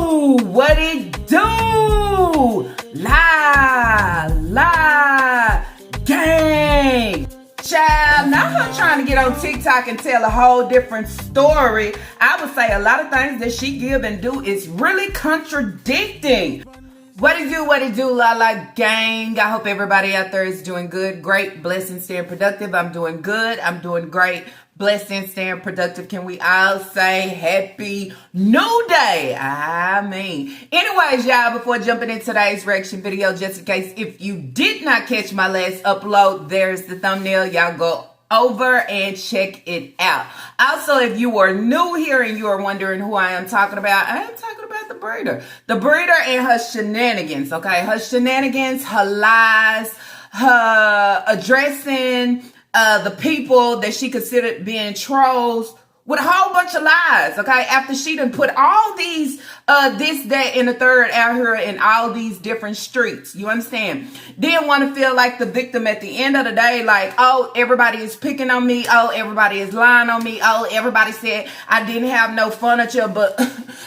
What it do? La gang. Child, now her trying to get on TikTok and tell a whole different story. I would say a lot of things that she give and do is really contradicting. What it do, la gang? I hope everybody out there is doing good, great, blessed, staying productive. I'm doing good. I'm doing great, blessed, staying productive. Can we all say happy new day? Anyways, y'all, before jumping into today's reaction video, just in case if you did not catch my last upload, there's the thumbnail. Y'all go over and check it out. Also, if you are new here and you are wondering who I am talking about, I am talking about the breeder. The breeder and her shenanigans, okay? Her shenanigans, her lies, her addressing the people that she considered being trolls with a whole bunch of lies, okay? After she done put all these, this, that, and the third out here in all these different streets, you understand? Then want to feel like the victim at the end of the day, like, oh, everybody is picking on me. Oh, everybody is lying on me. Oh, everybody said I didn't have no furniture, but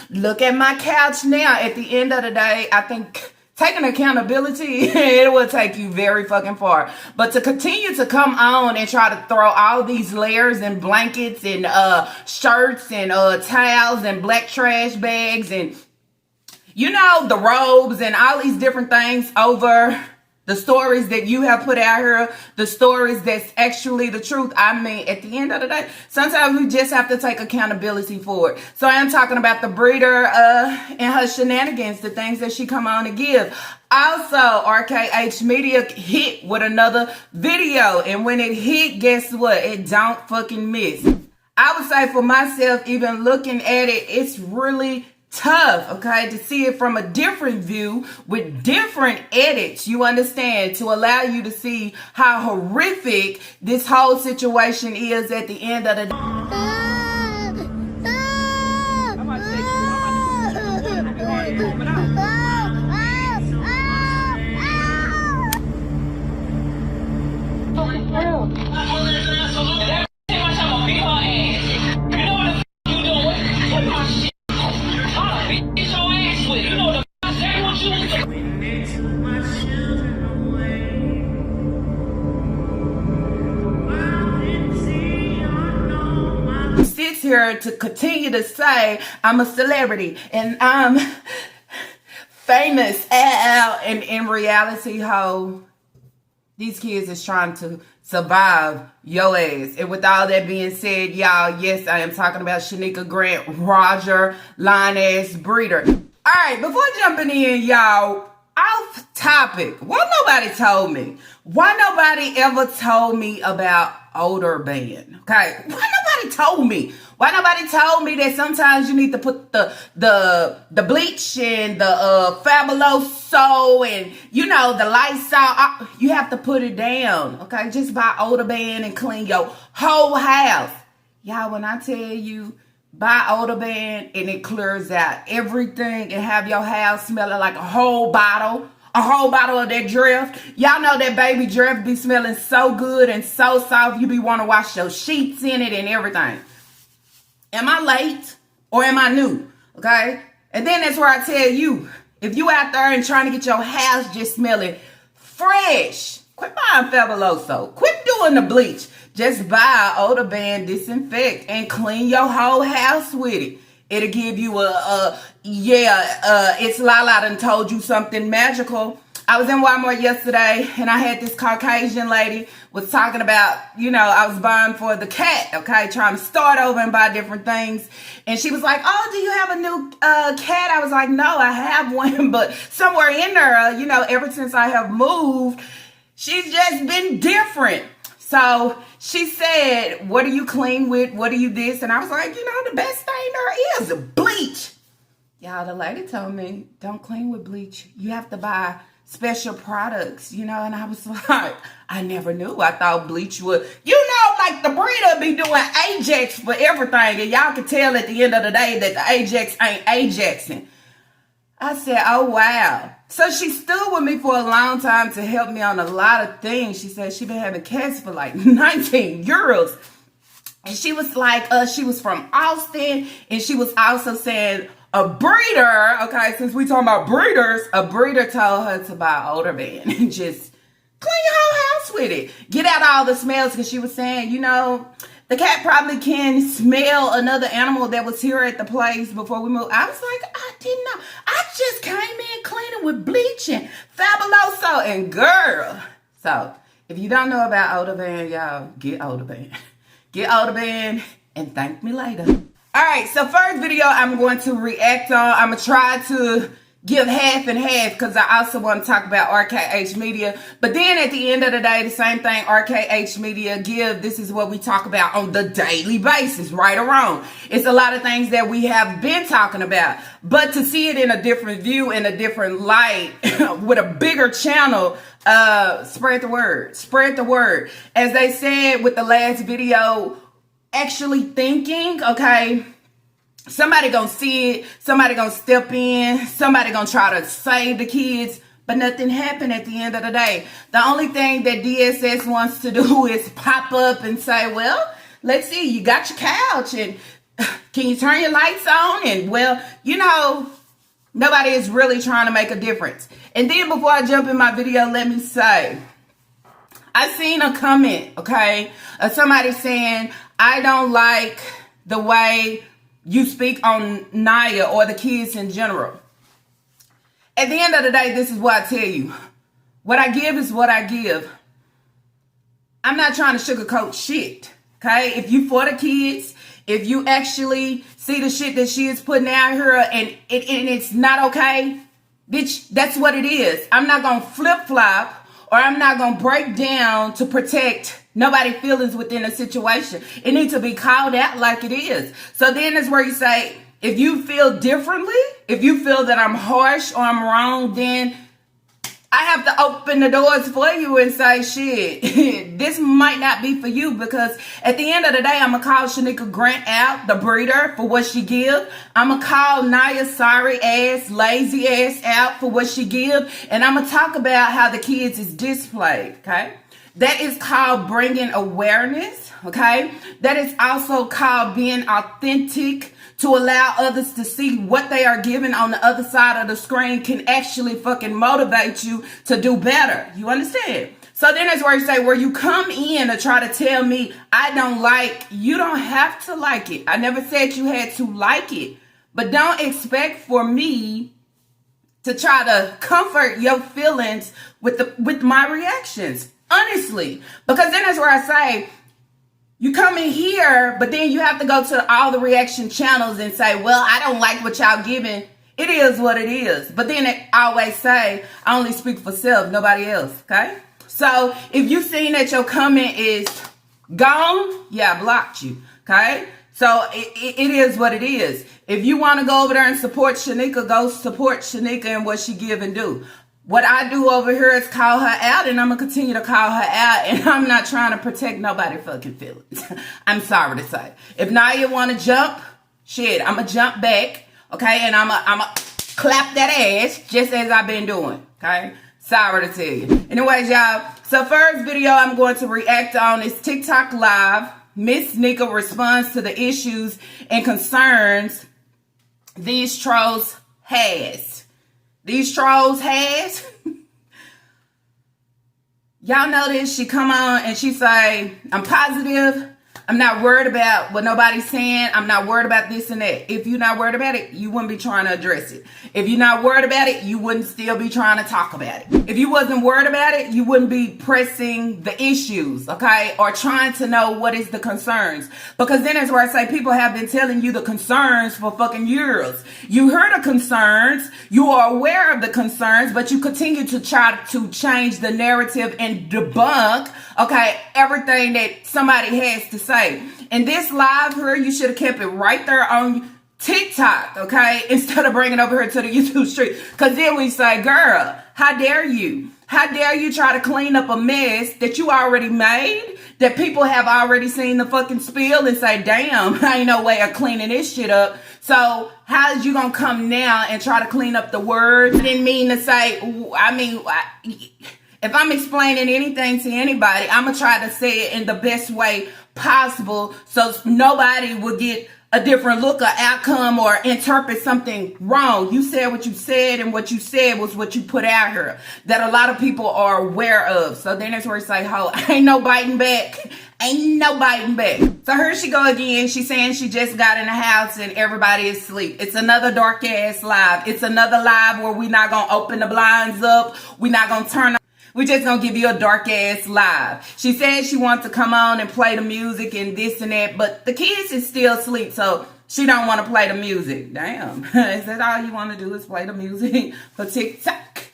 look at my couch now. At the end of the day, I think taking accountability, it will take you very fucking far. But to continue to come on and try to throw all these layers and blankets and shirts and towels and black trash bags and, you know, the robes and all these different things over the stories that you have put out here, the stories that's actually the truth. I mean, at the end of the day, sometimes we just have to take accountability for it. So I am talking about the breeder and her shenanigans, the things that she come on to give. Also, RKH Media hit with another video. And when it hit, guess what? It don't fucking miss. I would say for myself, even looking at it, it's really tough, okay, to see it from a different view with different edits, you understand, to allow you to see how horrific this whole situation is at the end of the day. Sits here to continue to say I'm a celebrity and I'm famous, and in reality, how these kids is trying to survive your ass. And with all that being said, y'all, yes, I am talking about Shanika Grant, Roger, line ass breeder. All right, before jumping in, y'all, off topic. Why nobody told me? Why nobody ever told me about odor ban? Okay, why nobody told me? Why nobody told me that sometimes you need to put the bleach and the Fabuloso and, you know, the Lysol, you have to put it down, okay? Just buy odor ban and clean your whole house. Y'all, when I tell you, buy odor ban and it clears out everything and have your house smelling like a whole bottle of that Drift. Y'all know that baby Drift be smelling so good and so soft. You be want to wash your sheets in it and everything. Am I late or am I new? Okay. And then that's where I tell you, if you out there and trying to get your house just smelling fresh, quit buying Fabuloso. Quit doing the bleach. Just buy odor ban, disinfect, and clean your whole house with it. It'll give you it's Lala done told you something magical. I was in Walmart yesterday and I had this Caucasian lady was talking about, you know, I was buying for the cat, okay, trying to start over and buy different things. And she was like, oh, do you have a new cat? I was like, no, I have one, but somewhere in there, you know, ever since I have moved, she's just been different. So she said, what do you clean with? What do you this? And I was like, you know, the best thing there is bleach. Y'all, the lady told me, don't clean with bleach. You have to buy special products, you know, and I was like, I never knew. I thought bleach would, you know, like the breeder be doing Ajax for everything, and y'all can tell at the end of the day that the Ajax ain't Ajaxing. I said, oh, wow. So she stood with me for a long time to help me on a lot of things. She said she been having cats for like 19 years. And she was like, she was from Austin, and she was also saying, a breeder, okay, since we talking about breeders, a breeder told her to buy older van and just clean your whole house with it. Get out all the smells, because she was saying, you know, the cat probably can smell another animal that was here at the place before we moved. I was like, I didn't know. I just came in cleaning with bleach and Fabuloso and girl. So if you don't know about Older Van, y'all, get Older Van. Get Older Van and thank me later. All right, so first video I'm going to react on. I'm going to try to give half and half because I also want to talk about RKH Media. But then at the end of the day, the same thing RKH Media give, this is what we talk about on the daily basis, right or wrong. It's a lot of things that we have been talking about. But to see it in a different view, in a different light, with a bigger channel, spread the word. Spread the word. As they said with the last video, actually thinking, okay, somebody gonna see it, somebody gonna step in, somebody gonna try to save the kids, but nothing happened at the end of the day. The only thing that DSS wants to do is pop up and say, well, let's see, you got your couch and can you turn your lights on? And well, you know, nobody is really trying to make a difference. And then before I jump in my video, let me say, I seen a comment, okay, of somebody saying, I don't like the way you speak on Naya or the kids in general. At the end of the day, this is what I tell you. What I give is what I give. I'm not trying to sugarcoat shit, okay? If you for the kids, if you actually see the shit that she is putting out here and it's not okay, bitch, that's what it is. I'm not going to flip-flop or I'm not going to break down to protect nobody's feelings within a situation. It needs to be called out like it is. So then is where you say, if you feel differently, if you feel that I'm harsh or I'm wrong, then I have to open the doors for you and say, shit, this might not be for you, because at the end of the day, I'm going to call Shanika Grant out, the breeder, for what she give. I'm going to call Naya sorry ass, lazy ass out for what she give. And I'm going to talk about how the kids is displayed, okay? That is called bringing awareness, okay? That is also called being authentic, to allow others to see what they are giving on the other side of the screen can actually fucking motivate you to do better. You understand? So then that's where you say, where you come in to try to tell me I don't like, you don't have to like it. I never said you had to like it. But don't expect for me to try to comfort your feelings with my reactions. Honestly. Because then that's where I say, you come in here, but then you have to go to all the reaction channels and say, well, I don't like what y'all giving. It is what it is. But then I always say, I only speak for self, nobody else, okay? So if you seen that your comment is gone, yeah, I blocked you, okay? So it is what it is. If you want to go over there and support Shanika, go support Shanika and what she give and do. What I do over here is call her out, and I'm going to continue to call her out, and I'm not trying to protect nobody's fucking feelings. I'm sorry to say. If Naya want to jump, shit, I'm going to jump back, okay, and I'm going to clap that ass just as I've been doing, okay? Sorry to tell you. Anyways, y'all, so first video I'm going to react on is TikTok Live. Miss Nika responds to the issues and concerns these trolls has. These trolls has. Y'all know this. She come on and she say, I'm positive. I'm not worried about what nobody's saying. I'm not worried about this and that. If you're not worried about it, you wouldn't be trying to address it. If you're not worried about it, you wouldn't still be trying to talk about it. If you wasn't worried about it, you wouldn't be pressing the issues, okay? Or trying to know what is the concerns. Because then that's where I say people have been telling you the concerns for fucking years. You heard the concerns. You are aware of the concerns, but you continue to try to change the narrative and debunk, okay, everything that somebody has to say. And this live here, you should have kept it right there on TikTok, okay? Instead of bringing it over here to the YouTube street. Because then we say, girl, how dare you? How dare you try to clean up a mess that you already made? That people have already seen the fucking spill and say, damn, ain't no way of cleaning this shit up. So how is you going to come now and try to clean up the words? I didn't mean to say, if I'm explaining anything to anybody, I'm going to try to say it in the best way possible so nobody will get a different look or outcome or interpret something wrong. You said what you said, and what you said was what you put out here that a lot of people are aware of. So then that's where it's like, ho, ain't no biting back. Ain't no biting back. So here she go again. She's saying she just got in the house and everybody is asleep. It's another dark ass live. It's another live where we're not going to open the blinds up. We're not going to turn. We're just going to give you a dark ass live. She said she wants to come on and play the music and this and that, but the kids is still asleep, so she don't want to play the music. Damn. Is that all you want to do is play the music for TikTok?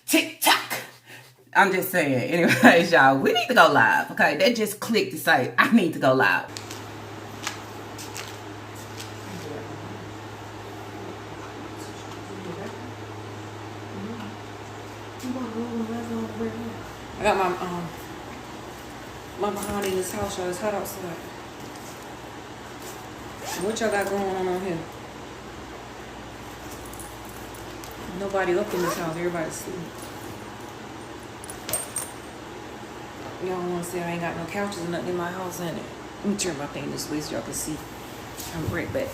TikTok. I'm just saying. Anyways, y'all, we need to go live. Okay, that just clicked to say, I need to go live. I got my behind in this house, y'all. It's hot outside. What y'all got going on here? Nobody up in this house. Everybody's asleep. Y'all don't want to say I ain't got no couches or nothing in my house, ain't it? Let me turn my thing this way so y'all can see. I'm right back.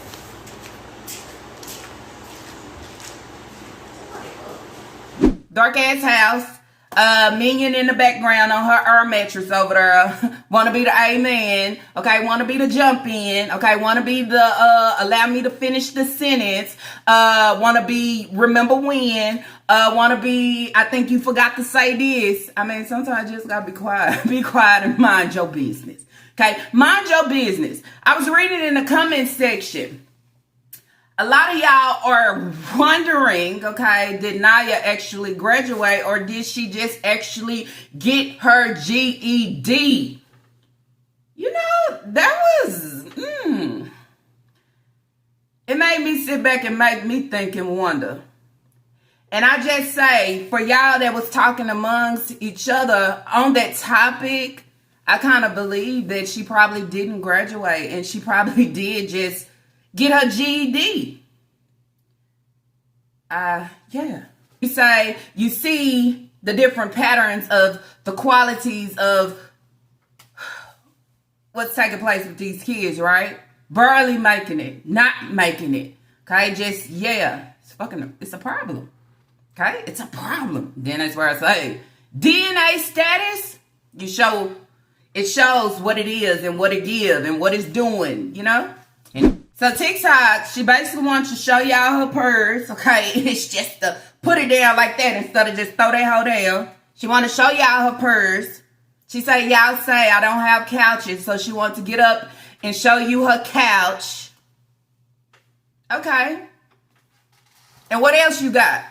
Dark ass house. Minion in the background on her air mattress over there. Want to be the amen. Okay, want to be the jump in. Okay, want to be the allow me to finish the sentence. Want to be remember when. Want to be I think you forgot to say this. I mean, sometimes you just gotta be quiet. Be quiet and mind your business. Okay, mind your business. I was reading in the comment section. A lot of y'all are wondering, okay, did Naya actually graduate or did she just actually get her GED? You know, that was, it made me sit back and make me think and wonder. And I just say, for y'all that was talking amongst each other on that topic, I kind of believe that she probably didn't graduate and she probably did just get her GED. Yeah. You say, you see the different patterns of the qualities of what's taking place with these kids, right? Barely making it, not making it. Okay, just, yeah, it's a problem. Okay, it's a problem. Then that's where I say, DNA status, it shows what it is and what it gives and what it's doing, you know? So TikTok, she basically wants to show y'all her purse, okay? It's just to put it down like that instead of just throw that hoe down. She want to show y'all her purse. She say, y'all say I don't have couches, so she wants to get up and show you her couch. Okay. And what else you got?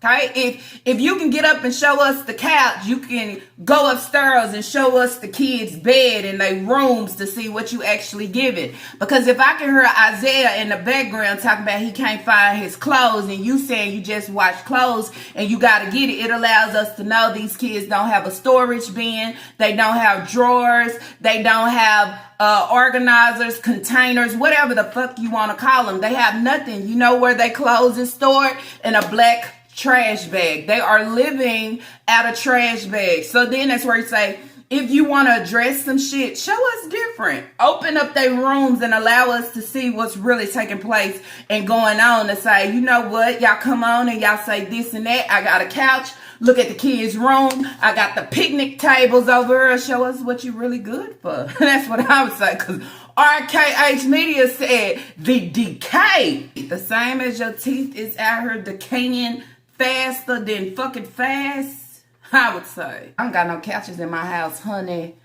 Okay, if you can get up and show us the couch, you can go upstairs and show us the kids' bed and their rooms to see what you actually give it. Because if I can hear Isaiah in the background talking about he can't find his clothes and you saying you just wash clothes and you got to get it, it allows us to know these kids don't have a storage bin, they don't have drawers, they don't have organizers, containers, whatever the fuck you want to call them. They have nothing. You know where their clothes is stored? In a black trash bag. They are living out of trash bags. So then that's where you say, if you want to address some shit, show us different. Open up their rooms and allow us to see what's really taking place and going on to say, you know what, y'all come on and y'all say this and that. I got a couch. Look at the kids' room. I got the picnic tables over here. Show us what you're really good for. That's what I would say, because RKH Media said the decay, the same as your teeth is out here decaying faster than fucking fast, I would say. I don't got no couches in my house, honey.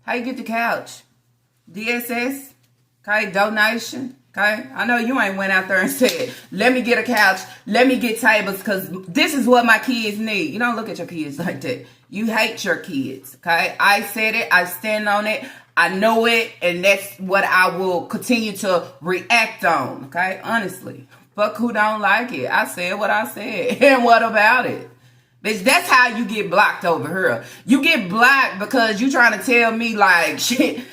How you get the couch? DSS? Okay, donation? Okay, I know you ain't went out there and said, let me get a couch, let me get tables, because this is what my kids need. You don't look at your kids like that. You hate your kids, okay? I said it, I stand on it, I know it, and that's what I will continue to react on, okay? Honestly. Fuck who don't like it. I said what I said. And what about it? Bitch, that's how you get blocked over here. You get blocked because you trying to tell me like, shit,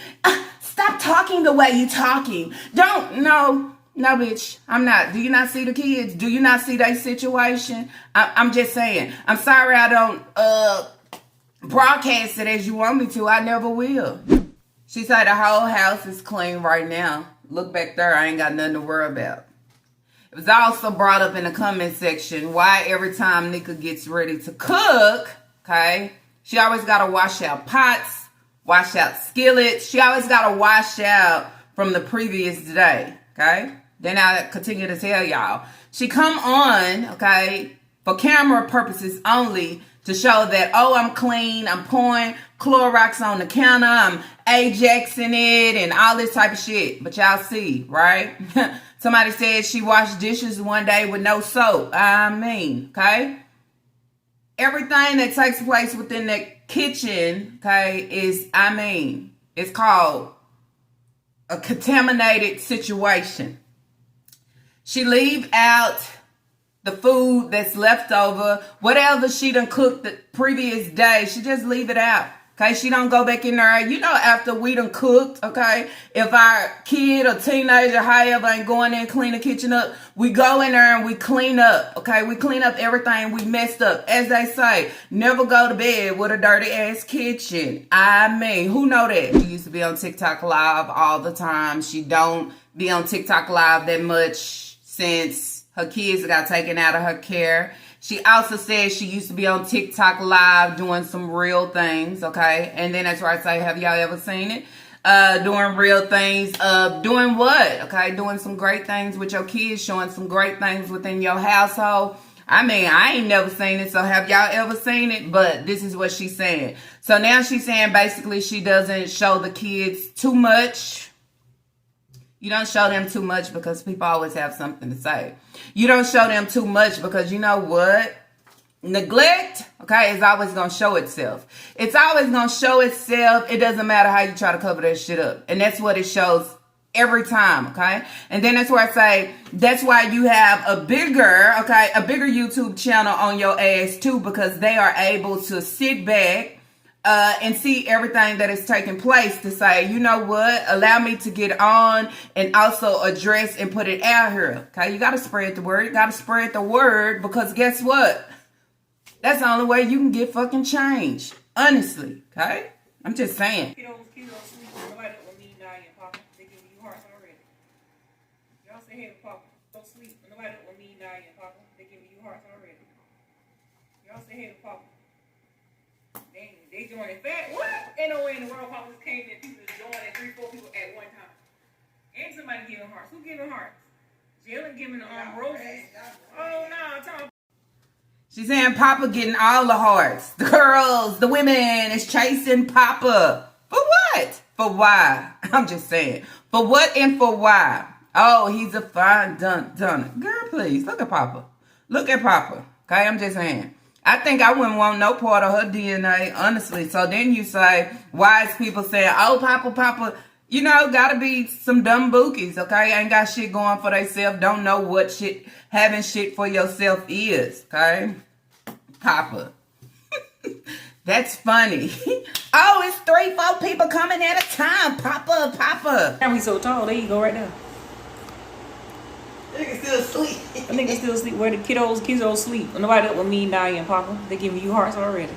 stop talking the way you talking. No, bitch, I'm not. Do you not see the kids? Do you not see their situation? I'm just saying. I'm sorry I don't broadcast it as you want me to. I never will. She said the whole house is clean right now. look back there. I ain't got nothing to worry about. It was also brought up in the comment section why every time Nika gets ready to cook, okay, she always got to wash out pots, wash out skillets. She always got to wash out from the previous day, okay? Then I continue to tell y'all. She come on, okay, for camera purposes only to show that, oh, I'm clean, I'm pouring Clorox on the counter, I'm Ajaxing it and all this type of shit. But y'all see, right? Somebody said she washed dishes one day with no soap. I mean, okay? Everything that takes place within the kitchen, okay, is, it's called a contaminated situation. She leave out the food that's left over, whatever she done cooked the previous day, she just leave it out. Okay, she don't go back in there. You know, after we done cooked, okay, if our kid or teenager, however, ain't going in and clean the kitchen up, we go in there and we clean up, okay? We clean up everything we messed up. As they say, never go to bed with a dirty-ass kitchen. Who know that? She used to be on TikTok Live all the time. She don't be on TikTok Live that much since her kids got taken out of her care. She also said she used to be on TikTok Live doing some real things, okay? And then that's where I say, have y'all ever seen it? Doing real things. Doing what? Okay, doing some great things with your kids, showing some great things within your household. I ain't never seen it, so have y'all ever seen it? But this is what she's saying. So now she's saying basically she doesn't show the kids too much. You don't show them too much because people always have something to say. You don't show them too much because you know what? Neglect, okay, is always going to show itself. It's always going to show itself. It doesn't matter how you try to cover that shit up. And that's what it shows every time, okay? And then that's where I say, that's why you have a bigger YouTube channel on your ass too, because they are able to sit back and see everything that is taking place to say, you know what, allow me to get on and also address and put it out here. Okay, you got to spread the word. You got to spread the word because guess what? That's the only way you can get fucking change. Honestly, okay? I'm just saying. Kiddos sleep. Nobody up with me, Naya, and Papa. They giving you hearts already. Y'all say hey to Papa. Don't sleep. Nobody up with me, Naya, and Papa. They giving you hearts already. Y'all say hey to Papa. They joining fat. What? Ain't no way in the world Papa just came in people just joining 3-4 people at one time. And somebody giving hearts. Who giving hearts? Jalen giving the roses. Oh no, I'm talking. She's saying Papa getting all the hearts. The girls, the women is chasing Papa. For what? For why? I'm just saying. For what and for why? Oh, he's a fine dunner. Girl, please, look at Papa. Look at Papa. Okay, I'm just saying. I think I wouldn't want no part of her DNA, honestly. So then you say, why is people saying, oh, Papa, you know, gotta be some dumb bookies, okay? Ain't got shit going for themselves. Don't know what shit, having shit for yourself is, okay? Papa. That's funny. Oh, it's 3-4 people coming at a time. Papa. Now we so tall. There you go right now. Nigga still asleep. I think they still sleep. Where the kiddos sleep. Nobody up with me, Naya, and Papa. They giving you hearts already.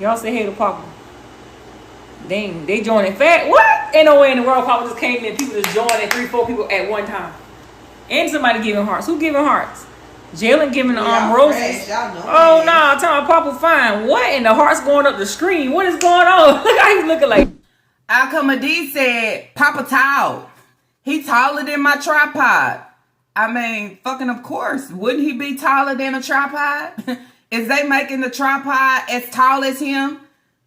Y'all say hey to Papa. Dang, they joining fat. What? Ain't no way in the world Papa just came in. People just joining 3-4 people at one time. And somebody giving hearts. Who giving hearts? Jalen giving the roses. Oh no, I'm telling Papa fine. What? And the hearts going up the screen. What is going on? Look how he's looking like. Alcomadi said, Papa tall. He taller than my tripod. Fucking of course. Wouldn't he be taller than a tripod? Is they making the tripod as tall as him?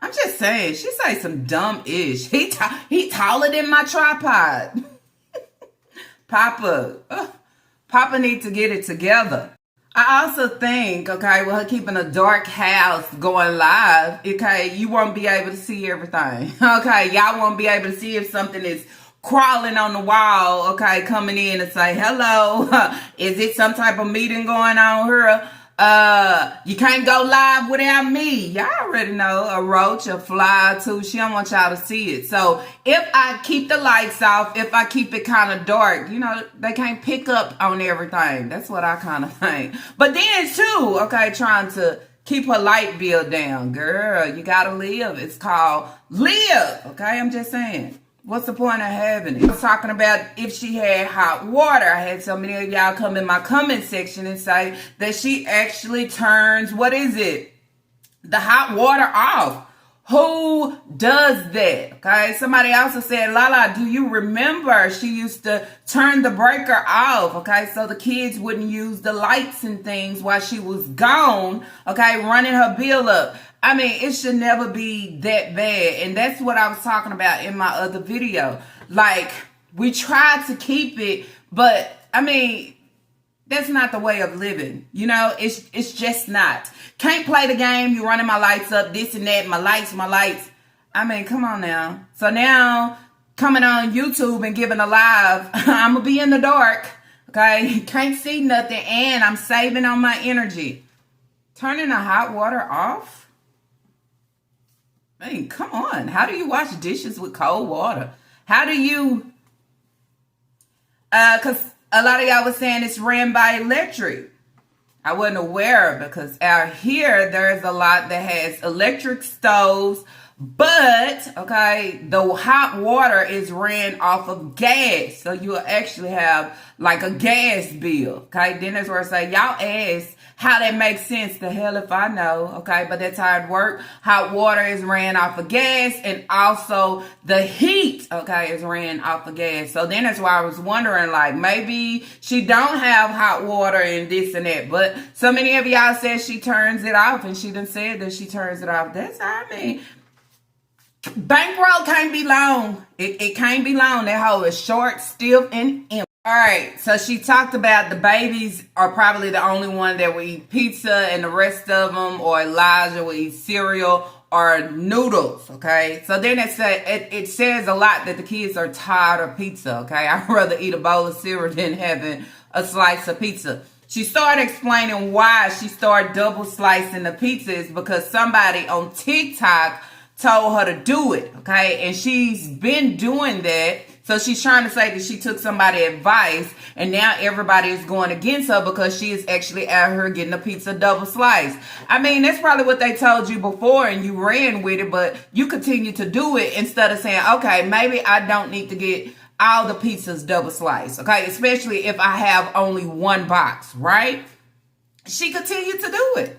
I'm just saying. She say some dumb ish. He taller than my tripod. Papa need to get it together. I also think, okay, with her keeping a dark house going live, okay, you won't be able to see everything. Okay, y'all won't be able to see if something is crawling on the wall, okay, coming in and say, hello, is it some type of meeting going on here? You can't go live without me. Y'all already know a roach, a fly, too. She don't want y'all to see it. So if I keep the lights off, if I keep it kind of dark, you know, they can't pick up on everything. That's what I kind of think. But then, too, okay, trying to keep her light bill down. Girl, you got to live. It's called live, okay? I'm just saying. What's the point of having it? I was talking about if she had hot water. I had so many of y'all come in my comment section and say that she actually turns, what is it? The hot water off. Who does that? Okay. Somebody also said, Lala, do you remember she used to turn the breaker off? Okay. So the kids wouldn't use the lights and things while she was gone. Okay. Running her bill up. I mean, it should never be that bad. And that's what I was talking about in my other video. Like, we try to keep it, but I mean, that's not the way of living. You know, it's just not. Can't play the game. You running my lights up, this and that, my lights. I mean, come on now. So now, coming on YouTube and giving a live, I'm going to be in the dark. Okay? Can't see nothing, and I'm saving on my energy. Turning the hot water off? I mean, come on. How do you wash dishes with cold water? How do you... Because a lot of y'all was saying it's ran by electric. I wasn't aware because out here, there's a lot that has electric stoves. But, okay, the hot water is ran off of gas. So you'll actually have like a gas bill. Okay, then that's where I say, y'all ask how that makes sense. The hell if I know. Okay, but that's how it works. Hot water is ran off of gas, and also the heat, okay, is ran off of gas. So then that's why I was wondering, like, maybe she don't have hot water and this and that. But so many of y'all said she turns it off, and she done said that she turns it off. That's how I mean. Bankroll can't be long. It can't be long. That hoe is short, stiff, and empty. All right, so she talked about the babies are probably the only one that will eat pizza, and the rest of them, or Elijah, will eat cereal or noodles, okay? So then it says a lot that the kids are tired of pizza, okay? I'd rather eat a bowl of cereal than having a slice of pizza. She started explaining why she started double slicing the pizza is because somebody on TikTok told her to do it, okay? And she's been doing that. So she's trying to say that she took somebody's advice, and now everybody is going against her because she is actually out here getting a pizza double sliced. I mean, that's probably what they told you before and you ran with it, but you continue to do it instead of saying, okay, maybe I don't need to get all the pizzas double sliced, okay? Especially if I have only one box, right? She continued to do it.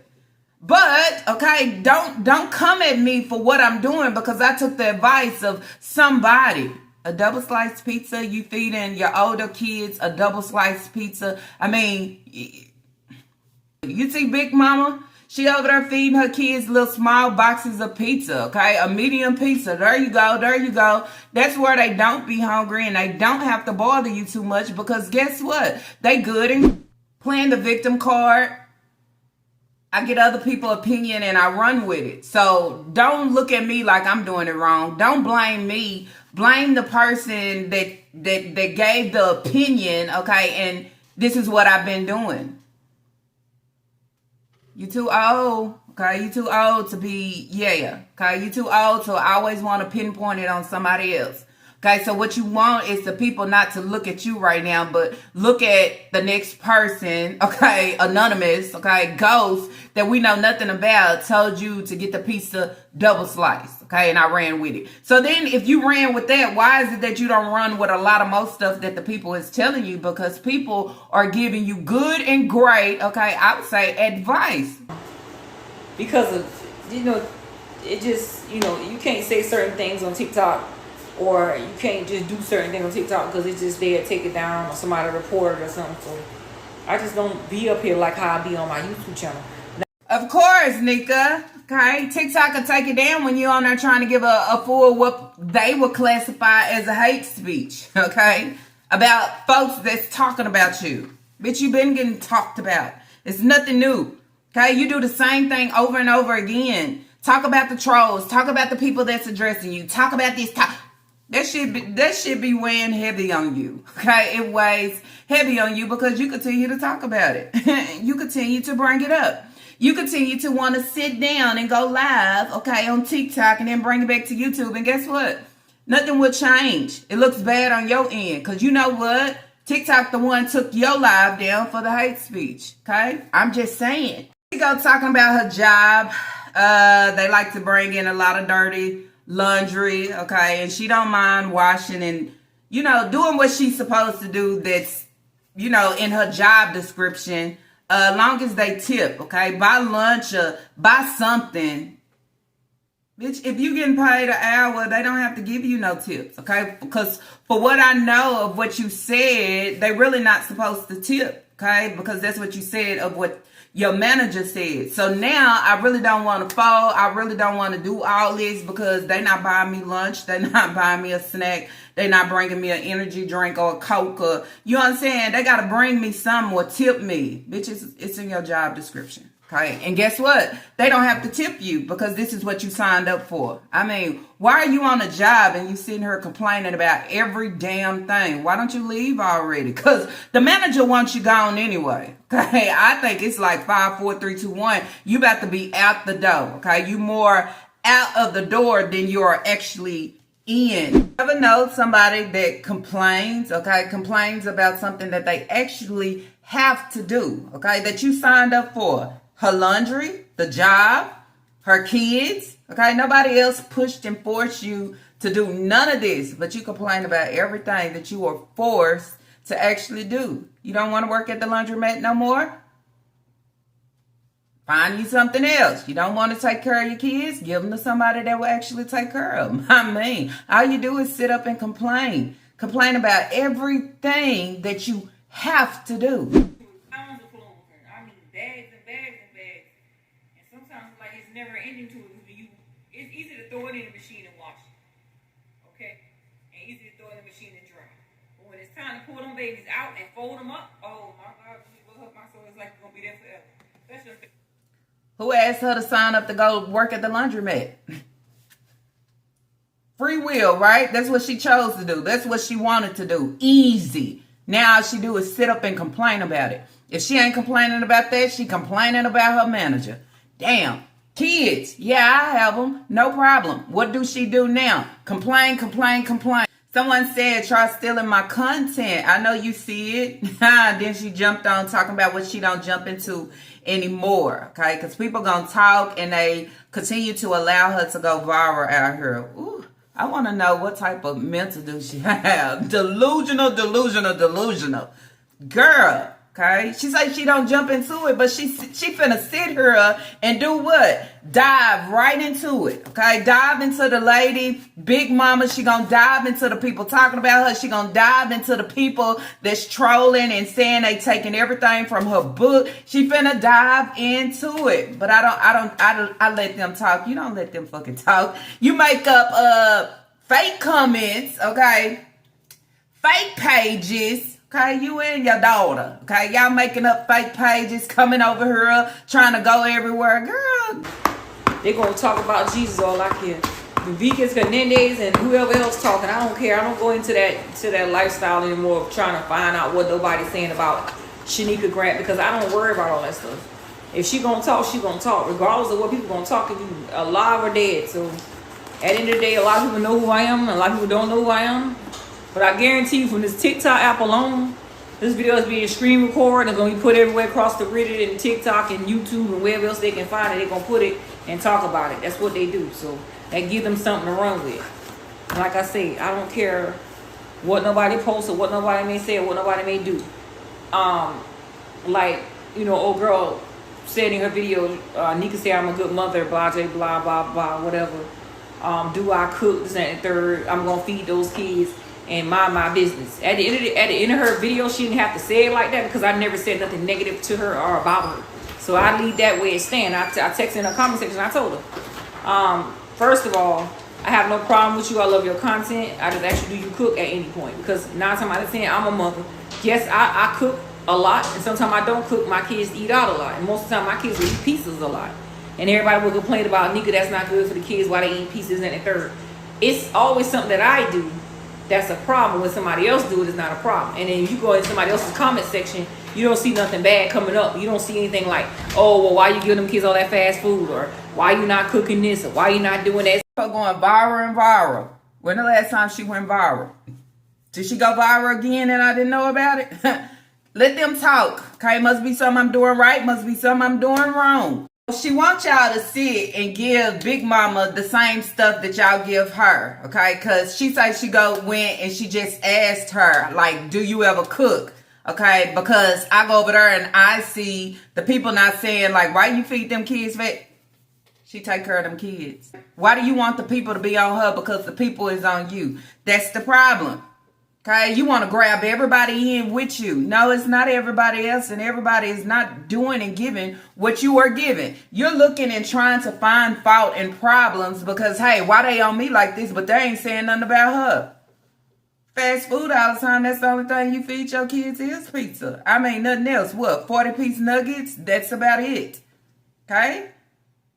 But, okay, don't come at me for what I'm doing because I took the advice of somebody. A double sliced pizza, you feeding your older kids a double sliced pizza. I mean, you see Big Mama? She over there feeding her kids little small boxes of pizza, okay? A medium pizza. There you go, there you go. That's where they don't be hungry and they don't have to bother you too much because guess what? They good and playing the victim card. I get other people's opinion and I run with it. So don't look at me like I'm doing it wrong. Don't blame me. Blame the person that gave the opinion, okay? And this is what I've been doing. You too old, okay? You too old to be, okay? You too old to always want to pinpoint it on somebody else. Okay, so what you want is the people not to look at you right now, but look at the next person, okay, anonymous, okay, ghost, that we know nothing about, told you to get the pizza double sliced, okay, and I ran with it. So then if you ran with that, why is it that you don't run with a lot of most stuff that the people is telling you? Because people are giving you good and great, okay, I would say advice. Because of, it just, you can't say certain things on TikTok. Or you can't just do certain things on TikTok because it's just there, take it down, or somebody report it or something. So I just don't be up here like how I be on my YouTube channel. Of course, Nika. Okay, TikTok will take it down when you're on there trying to give a full what they would classify as a hate speech. Okay, about folks that's talking about you. Bitch, you've been getting talked about. It's nothing new. Okay, you do the same thing over and over again. Talk about the trolls. Talk about the people that's addressing you. Talk about this. That should be weighing heavy on you, okay? It weighs heavy on you because you continue to talk about it. You continue to bring it up. You continue to want to sit down and go live, okay, on TikTok and then bring it back to YouTube. And guess what? Nothing will change. It looks bad on your end because you know what? TikTok the one took your live down for the hate speech, okay? I'm just saying. We go talking about her job. They like to bring in a lot of dirty laundry, okay, and she don't mind washing and, you know, doing what she's supposed to do that's, you know, in her job description, long as they tip, okay? Buy lunch or buy something. Bitch, if you getting paid an hour, they don't have to give you no tips, okay? Because for what I know of what you said, they really not supposed to tip, okay? Because that's what you said of what your manager said. So now I really don't want to fall. I really don't want to do all this because they not buying me lunch. They not buying me a snack. They not bringing me an energy drink or a Coke. Or, you know what I'm saying? They got to bring me some or tip me. Bitch, it's in your job description. Okay, and guess what? They don't have to tip you because this is what you signed up for. I mean, why are you on a job and you sitting here complaining about every damn thing? Why don't you leave already? Because the manager wants you gone anyway. Okay, I think it's like 5, 4, 3, 2, 1. You about to be out the door. Okay, you more out of the door than you are actually in. Ever know somebody that complains? Okay, complains about something that they actually have to do. Okay, that you signed up for. Her laundry, the job, her kids, okay? Nobody else pushed and forced you to do none of this, but you complain about everything that you were forced to actually do. You don't want to work at the laundromat no more? Find you something else. You don't want to take care of your kids? Give them to somebody that will actually take care of them. I mean, all you do is sit up and complain. Complain about everything that you have to do. Never ending to it. It's easy to throw it in the machine and wash it, okay, and easy to throw it in the machine and dry. But when it's time to pull them babies out and fold them up, oh my God, my soul is like it's gonna be there forever. That's just who asked her to sign up to go work at the laundromat? Free will, right? That's what she chose to do. That's what she wanted to do. Easy. Now all she do is sit up and complain about it. If she ain't complaining about that, she complaining about her manager. Damn. Kids, yeah, I have them. No problem. What do she do now? Complain, complain, complain. Someone said, try stealing my content. I know you see it. Then she jumped on talking about what she don't jump into anymore, okay? Because people going to talk and they continue to allow her to go viral out here. Ooh, I want to know what type of mental do she have. Delusional. Girl. Okay, she say she don't jump into it, but she finna sit here and do what? Dive right into it. Okay, dive into the lady, big mama. She gonna dive into the people talking about her. She gonna dive into the people that's trolling and saying they taking everything from her book. She finna dive into it. But I let them talk. You don't let them fucking talk. You make up fake comments, okay? Fake pages. Okay, you and your daughter. Okay, y'all making up fake pages, coming over here, trying to go everywhere. Girl, they gonna talk about Jesus all I care. The Vegans, Hernandez, and whoever else talking, I don't care. I don't go into that lifestyle anymore of trying to find out what nobody's saying about Shanika Grant because I don't worry about all that stuff. If she gonna talk, she gonna talk, regardless of what people gonna talk to you, alive or dead. So at the end of the day, a lot of people know who I am, and a lot of people don't know who I am. But I guarantee you from this TikTok app alone, this video is being screen recorded and going to be put everywhere across the Reddit and TikTok and YouTube and wherever else they can find it. They're going to put it and talk about it. That's what they do. So that give them something to run with. And like I say, I don't care what nobody posts or what nobody may say or what nobody may do. Like, you know, old girl said in her video, Nika said I'm a good mother, blah, blah, blah, blah, whatever. Do I cook, this and the third? I'm going to feed those kids and mind my business. At the end of her video, she didn't have to say it like that because I never said nothing negative to her or about her. So I leave that way it stand. I texted in her comment section. I told her, first of all, I have no problem with you. I love your content. I just ask you, do you cook at any point? Because 9 times out of 10, I'm a mother. Yes, I cook a lot, and sometimes I don't cook. My kids eat out a lot, and most of the time my kids will eat pieces a lot. And everybody will complain about, Nika, that's not good for the kids. Why they eat pieces and the third? It's always something that I do that's a problem. When somebody else do it, it's not a problem. And then you go in somebody else's comment section, you don't see nothing bad coming up. You don't see anything like, oh, well, why you giving them kids all that fast food? Or why you not cooking this? Or why you not doing that? Going viral and viral. When the last time she went viral? Did she go viral again and I didn't know about it? Let them talk. Okay, must be something I'm doing right. Must be something I'm doing wrong. She wants y'all to sit and give Big Mama the same stuff that y'all give her, okay? Because she said she went and she just asked her, like, do you ever cook? Okay, because I go over there and I see the people not saying, like, why you feed them kids fat? She take care of them kids. Why do you want the people to be on her because the people is on you? That's the problem. Okay, you want to grab everybody in with you. No, it's not everybody else, and everybody is not doing and giving what you are giving. You're looking and trying to find fault and problems because, hey, why they on me like this, but they ain't saying nothing about her. Fast food all the time, that's the only thing you feed your kids is pizza. I mean, nothing else. What, 40-piece nuggets? That's about it. Okay?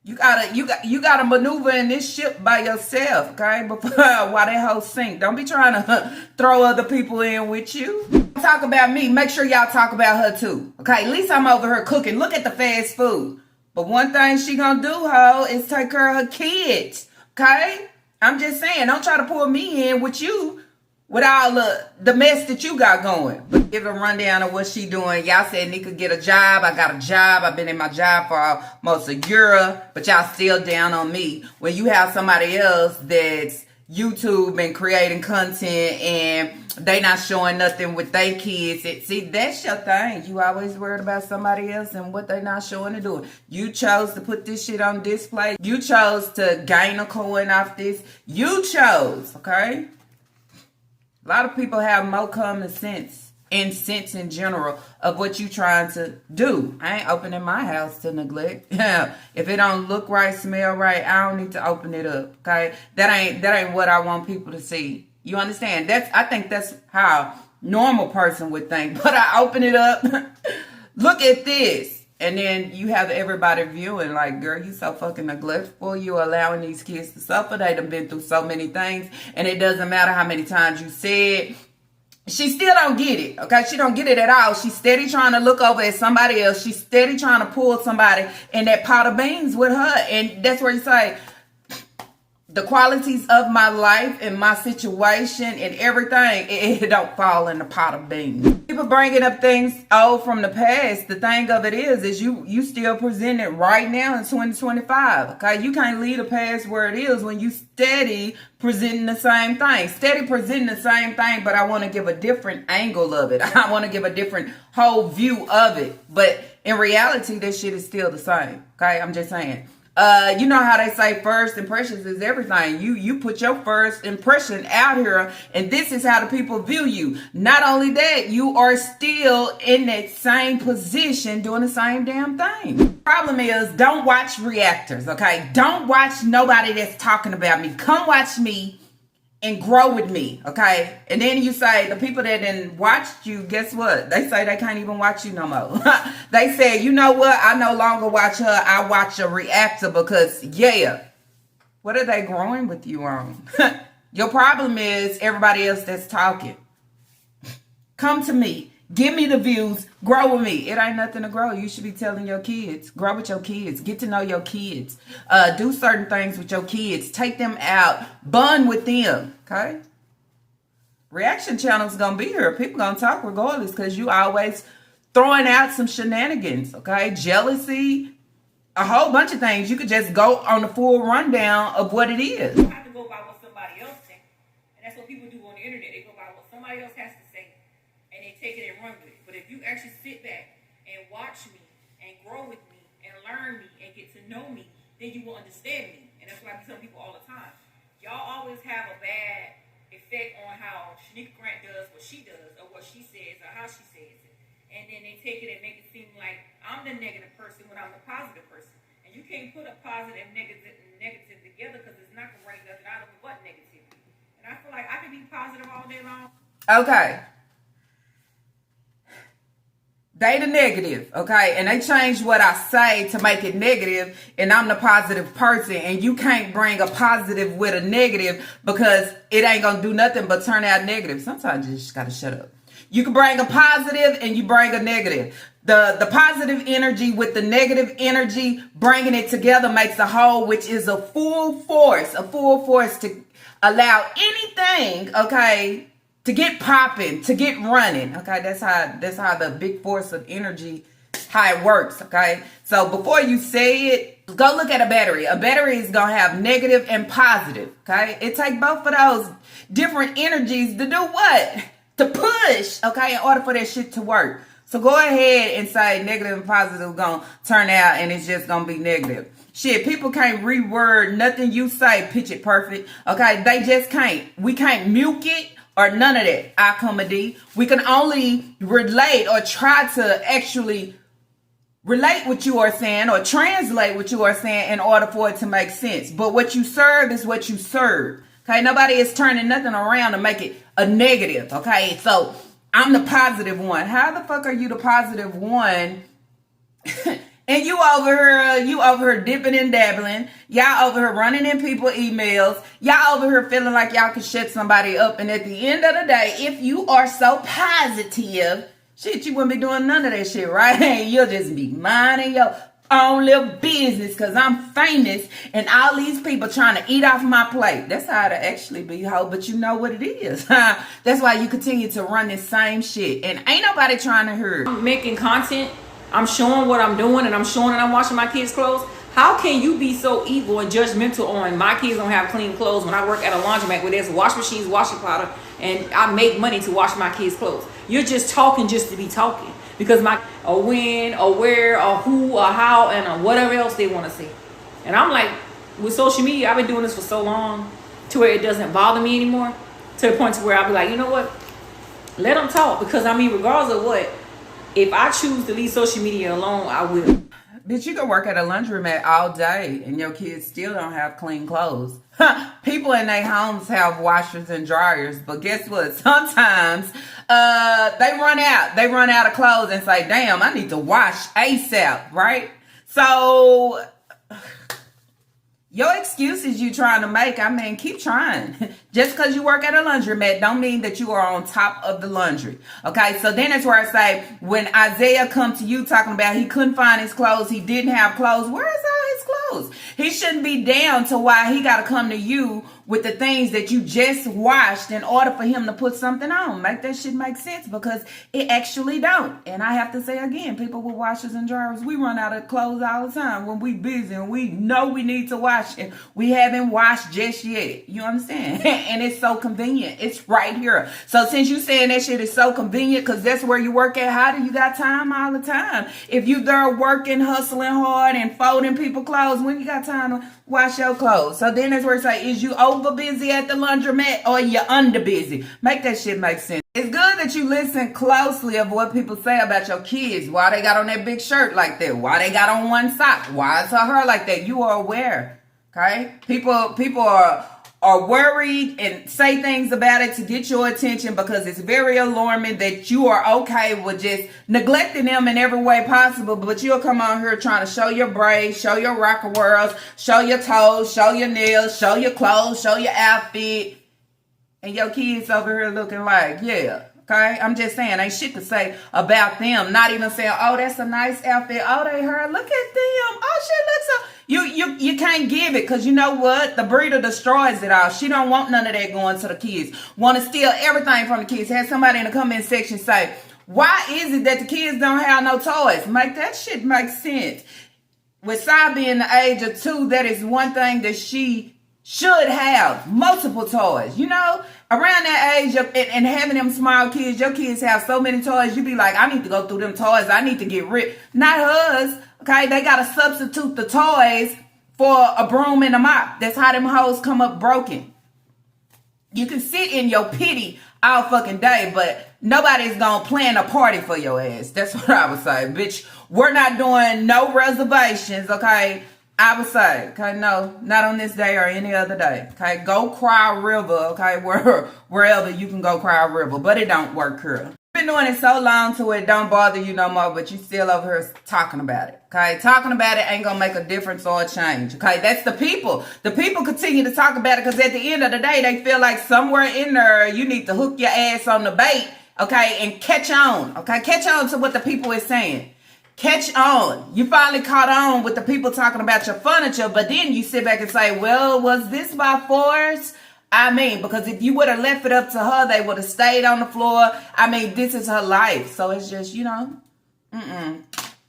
You gotta maneuver in this ship by yourself, okay? Before while that whole sink. Don't be trying to throw other people in with you. Talk about me. Make sure y'all talk about her too. Okay, at least I'm over here cooking. Look at the fast food. But one thing she gonna do, ho, is take care of her kids. Okay? I'm just saying, don't try to pull me in with you with all the mess that you got going. But give a rundown of what she doing. Y'all said Nika get a job. I got a job. I've been in my job for almost a year, but y'all still down on me. When you have somebody else that's YouTube and creating content and they not showing nothing with their kids. See, that's your thing. You always worried about somebody else and what they not showing and doing. You chose to put this shit on display. You chose to gain a coin off this. You chose, okay? A lot of people have more common sense and sense in general of what you trying to do. I ain't opening my house to neglect. If it don't look right, smell right, I don't need to open it up. Okay, that ain't what I want people to see. You understand? I think that's how a normal person would think. But I open it up. Look at this. And then you have everybody viewing like, girl, you so fucking neglectful. You allowing these kids to suffer. They done been through so many things. And it doesn't matter how many times you say it. She still don't get it, okay? She don't get it at all. She's steady trying to look over at somebody else. She's steady trying to pull somebody in that pot of beans with her. And that's where you say, the qualities of my life and my situation and everything, it don't fall in the pot of beans. People bringing up things old from the past. The thing of it is you still present it right now in 2025. Okay, you can't leave the past where it is when you steady presenting the same thing. Steady presenting the same thing, but I want to give a different angle of it. I want to give a different whole view of it. But in reality, this shit is still the same. Okay, I'm just saying. You know how they say first impressions is everything. You put your first impression out here, and this is how the people view you. Not only that, you are still in that same position doing the same damn thing. Problem is, don't watch reactors, okay? Don't watch nobody that's talking about me. Come watch me and grow with me, okay? And then you say, the people that didn't watch you, guess what? They say they can't even watch you no more. They said, you know what? I no longer watch her. I watch a reactor because, yeah, what are they growing with you on? Your problem is everybody else that's talking. Come to me. Give me the views. Grow with me. It ain't nothing to grow. You should be telling your kids. Grow with your kids. Get to know your kids. Do certain things with your kids. Take them out. Bond with them. Okay? Reaction channel's going to be here. People going to talk regardless because you always throwing out some shenanigans. Okay? Jealousy. A whole bunch of things. You could just go on the full rundown of what it is. You have to go by what somebody else thinks. And that's what people do on the internet. They go by what somebody else has to say. And they take it and run with it. But if you actually sit back and watch me and grow with me and learn me and get to know me, then you will understand me. And that's what I tell people all the time. Y'all always have a bad effect on how Shanika Grant does what she does or what she says or how she says it. And then they take it and make it seem like I'm the negative person when I'm the positive person. And you can't put a positive and negative together because it's not going to bring nothing out of it but negativity. And I feel like I can be positive all day long. Okay. They the negative, okay? And they change what I say to make it negative, and I'm the positive person, and you can't bring a positive with a negative because it ain't gonna do nothing but turn out negative. Sometimes you just gotta shut up. You can bring a positive and you bring a negative. The positive energy with the negative energy, bringing it together makes a whole, which is a full force to allow anything, okay, to get popping, to get running. Okay, that's how the big force of energy how it works, okay? So before you say it, go look at a battery. A battery is going to have negative and positive, okay? It takes both of those different energies to do what? To push, okay, in order for that shit to work. So go ahead and say negative and positive going to turn out and it's just going to be negative. Shit, people can't reword nothing you say, pitch it perfect, okay? They just can't. We can't mute it or none of that, I come a D. We can only relate or try to actually relate what you are saying or translate what you are saying in order for it to make sense. But what you serve is what you serve. Okay, nobody is turning nothing around to make it a negative. Okay, so I'm the positive one. How the fuck are you the positive one? And you over here dipping and dabbling. Y'all over here running in people's emails. Y'all over here feeling like y'all can shut somebody up. And at the end of the day, if you are so positive, shit, you wouldn't be doing none of that shit, right? You'll just be minding your own little business because I'm famous and all these people trying to eat off my plate. That's how it actually be, ho, but you know what it is. That's why you continue to run this same shit. And ain't nobody trying to hear. I'm making content. I'm showing what I'm doing and I'm showing that I'm washing my kids' clothes. How can you be so evil and judgmental on my kids don't have clean clothes when I work at a laundromat where there's wash machines, washing powder, and I make money to wash my kids' clothes? You're just talking just to be talking because or when or where or who or how and whatever else they want to say. And I'm like, with social media, I've been doing this for so long to where it doesn't bother me anymore, to the point to where I'll be like, you know what? Let them talk, because I mean, regardless of what, if I choose to leave social media alone, I will. Bitch, you can work at a laundromat all day and your kids still don't have clean clothes. People in their homes have washers and dryers, but guess what? Sometimes they run out. They run out of clothes and say, damn, I need to wash ASAP, right? So your excuses you trying to make, I mean, keep trying. Just because you work at a laundromat don't mean that you are on top of the laundry. Okay, so then that's where I say, when Isaiah come to you talking about he couldn't find his clothes, he didn't have clothes, where is all his clothes? He shouldn't be down to why he got to come to you with the things that you just washed in order for him to put something on. Make that shit make sense, because it actually don't. And I have to say again, people with washers and dryers, we run out of clothes all the time when we busy and we know we need to wash and we haven't washed just yet. You understand? And it's so convenient. It's right here. So since you saying that shit is so convenient because that's where you work at, how do you got time all the time? If you there working, hustling hard and folding people clothes, when you got time to wash your clothes? So then that's where it's like, is you over busy at the laundromat or you under busy? Make that shit make sense. It's good that you listen closely of what people say about your kids. Why they got on that big shirt like that? Why they got on one sock? Why is her hair like that? You are aware. Okay? People are worried and say things about it to get your attention, because it's very alarming that you are okay with just neglecting them in every way possible, but you'll come on here trying to show your braids, show your rocker whirls, show your toes, show your nails, show your clothes, show your outfit, and your kids over here looking like, yeah. Okay, I'm just saying, ain't shit to say about them. Not even saying, oh, that's a nice outfit. Oh, they heard, look at them. Oh, shit looks so. You can't give it, because you know what? The breeder destroys it all. She don't want none of that going to the kids. Want to steal everything from the kids. Had somebody in the comment section say, why is it that the kids don't have no toys? Make that shit make sense. With Sai being the age of 2, that is one thing that she should have, multiple toys. You know, around that age of, and having them small kids, your kids have so many toys, you be like, I need to go through them toys. I need to get rid. Not hers. Okay, they got to substitute the toys for a broom and a mop. That's how them hoes come up broken. You can sit in your pity all fucking day, but nobody's going to plan a party for your ass. That's what I would say. Bitch, we're not doing no reservations, okay? I would say, okay, no, not on this day or any other day. Okay, go cry a river, okay, wherever you can go cry a river, but it don't work here. You've been doing it so long to it don't bother you no more, but you still over here talking about it. Okay, talking about it ain't gonna make a difference or a change. Okay, that's the people. The people continue to talk about it because at the end of the day, they feel like somewhere in there you need to hook your ass on the bait, okay, and catch on. Okay, catch on to what the people is saying. Catch on. You finally caught on with the people talking about your furniture, but then you sit back and say, well, was this by force? I mean, because if you would have left it up to her, they would have stayed on the floor. I mean, this is her life. So it's just, you know,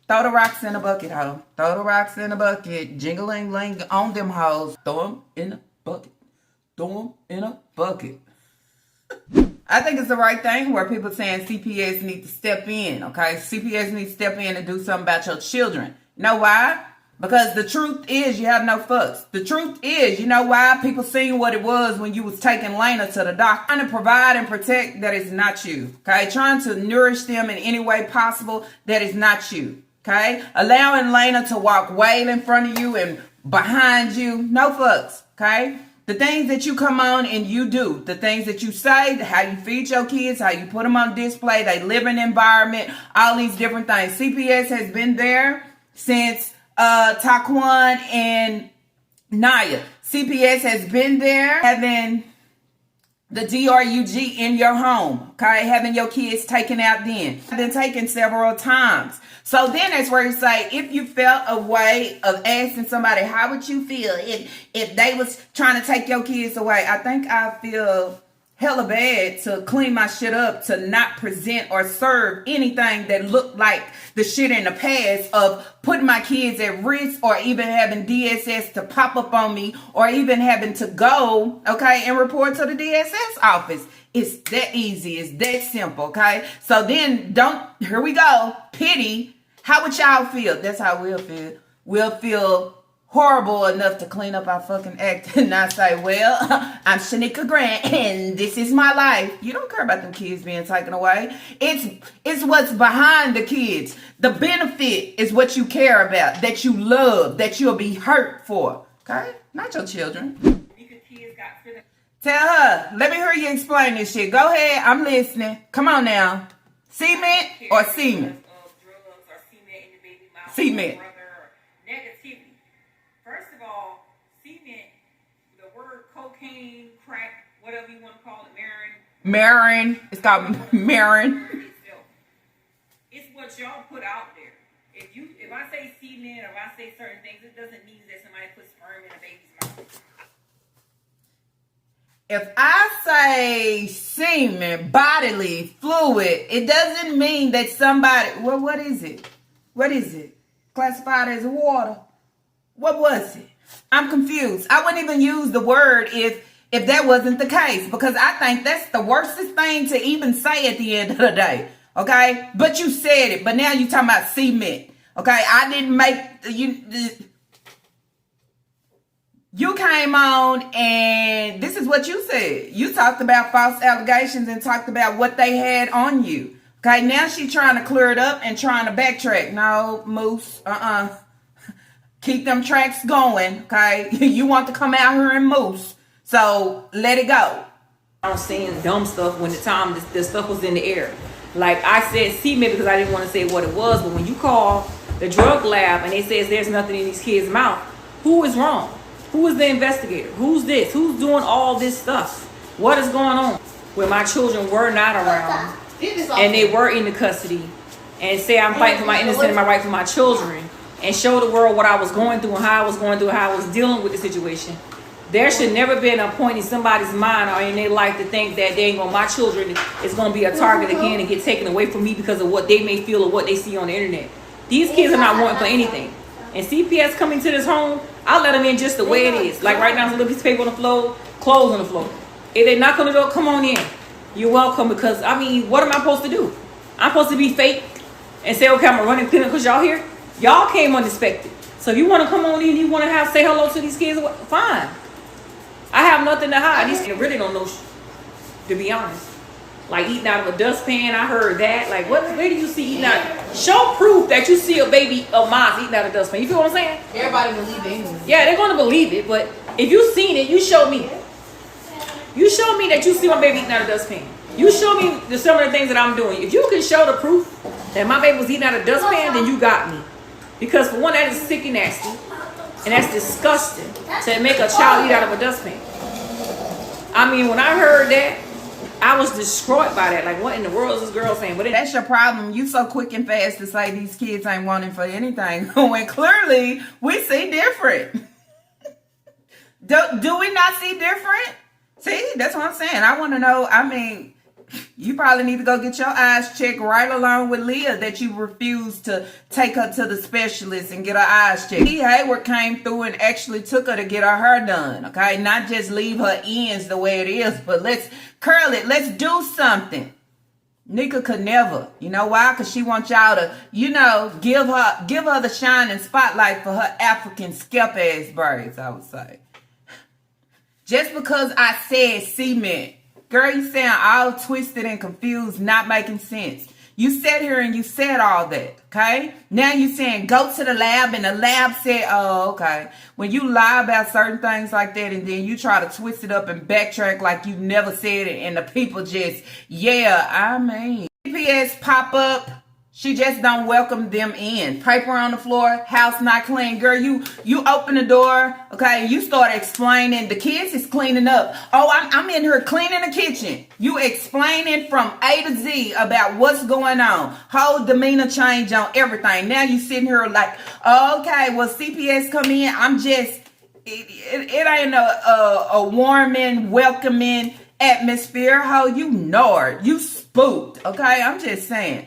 Throw the rocks in a bucket, ho. Throw the rocks in a bucket. Jingling on them hoes. Throw them in a bucket. Throw them in a bucket. I think it's the right thing where people saying CPS need to step in, okay? CPS need to step in and do something about your children. You know why? Because the truth is you have no fucks. The truth is, you know why? People seen what it was when you was taking Lena to the doctor. Trying to provide and protect, that is not you, okay? Trying to nourish them in any way possible, that is not you, okay? Allowing Lena to walk way in front of you and behind you, no fucks, okay? The things that you come on and you do, the things that you say, how you feed your kids, how you put them on display, they live in environment, all these different things. CPS has been there since Taquan and Naya. CPS has been there having the DRUG in your home, okay? Having your kids taken out then. I've been taken several times. So then that's where you say, if you felt a way of asking somebody, how would you feel if they was trying to take your kids away? I think I feel hella bad to clean my shit up, to not present or serve anything that looked like the shit in the past of putting my kids at risk, or even having DSS to pop up on me, or even having to go, okay, and report to the DSS office. It's that easy. It's that simple, okay? So then here we go, pity. How would y'all feel? That's how we'll feel. We'll feel horrible enough to clean up our fucking act and not say, well, I'm Shanika Grant and this is my life. You don't care about them kids being taken away. It's what's behind the kids. The benefit is what you care about, that you love, that you'll be hurt for. Okay? Not your children. Tell her. Let me hear you explain this shit. Go ahead. I'm listening. Come on now. Cement or semen? Cement. Negativity. First of all, cement, the word cocaine, crack, whatever you want to call it, Marin. It's called Marin. It's what y'all put out there. If I say cement or if I say certain things, it doesn't mean that somebody put sperm in a baby's mouth. If I say semen, bodily fluid, it doesn't mean that somebody, well, what is it? What is it? Classified as water. What was it? I'm confused. I wouldn't even use the word if that wasn't the case, because I think that's the worstest thing to even say at the end of the day. Okay? But you said it. But now you're talking about cement. Okay? I didn't make you came on and this is what you said. You talked about false allegations and talked about what they had on you. Okay, now she's trying to clear it up and trying to backtrack. No, Moose, keep them tracks going, okay? You want to come out here and Moose, so let it go. I was saying dumb stuff when the time the stuff was in the air. Like I said cement because I didn't want to say what it was, but when you call the drug lab and they says there's nothing in these kids' mouth, who is wrong? Who is the investigator? Who's this? Who's doing all this stuff? What is going on? Where my children were not around and they were in the custody, and say I'm fighting for my innocence and my right for my children, and show the world what I was going through and how I was going through, how I was dealing with the situation. There should never be a point in somebody's mind or in their life to think that my children is going to be a target again and get taken away from me because of what they may feel or what they see on the internet. These kids are not wanting for anything. And CPS coming to this home, I'll let them in just the way it is. Like right now, there's a little piece of paper on the floor, clothes on the floor. If they knock on the door, come on in. You're welcome, because, I mean, what am I supposed to do? I'm supposed to be fake and say, okay, I'm going to run and clean up because y'all here? Y'all came unexpected. So if you want to come on in, you want to say hello to these kids, fine. I have nothing to hide. These kids really don't know, to be honest. Like eating out of a dustpan, I heard that. Like, where do you see eating out? Show proof that you see a baby of mine eating out of a dustpan. You feel what I'm saying? Everybody believe it anyway. Yeah, they're going to believe it, but if you seen it, you show me. You show me that you see my baby eating out of a dustpan. You show me some of the things that I'm doing. If you can show the proof that my baby was eating out of a dustpan, then you got me. Because for one, that is sick and nasty. And that's disgusting to make a child eat out of a dustpan. I mean, when I heard that, I was destroyed by that. Like, what in the world is this girl saying? But that's your problem. You so quick and fast to say these kids ain't wanting for anything, when clearly we see different. Do we not see different? See, that's what I'm saying. I want to know. I mean, You probably need to go get your eyes checked right along with Leah that you refused to take her to the specialist and get her eyes checked. T. Hayward came through and actually took her to get her hair done, okay? Not just leave her ends the way it is, but let's curl it. Let's do something. Nika could never. You know why? Because she wants y'all to, give her the shining spotlight for her African scalp ass braids, I would say. Just because I said cement. Girl, you sound all twisted and confused, not making sense. You sat here and you said all that, okay? Now you saying go to the lab and the lab said, oh, okay. When you lie about certain things like that and then you try to twist it up and backtrack like you never said it and the people just, CPS pop up. She just don't welcome them in. Paper on the floor, house not clean. Girl, you open the door, okay, you start explaining. The kids is cleaning up. Oh, I'm in here cleaning the kitchen. You explaining from A to Z about what's going on. Whole demeanor change on everything. Now you sitting here like, okay, well, CPS come in. I'm just, it ain't a warming, welcoming atmosphere. How you know it. You spooked, okay? I'm just saying.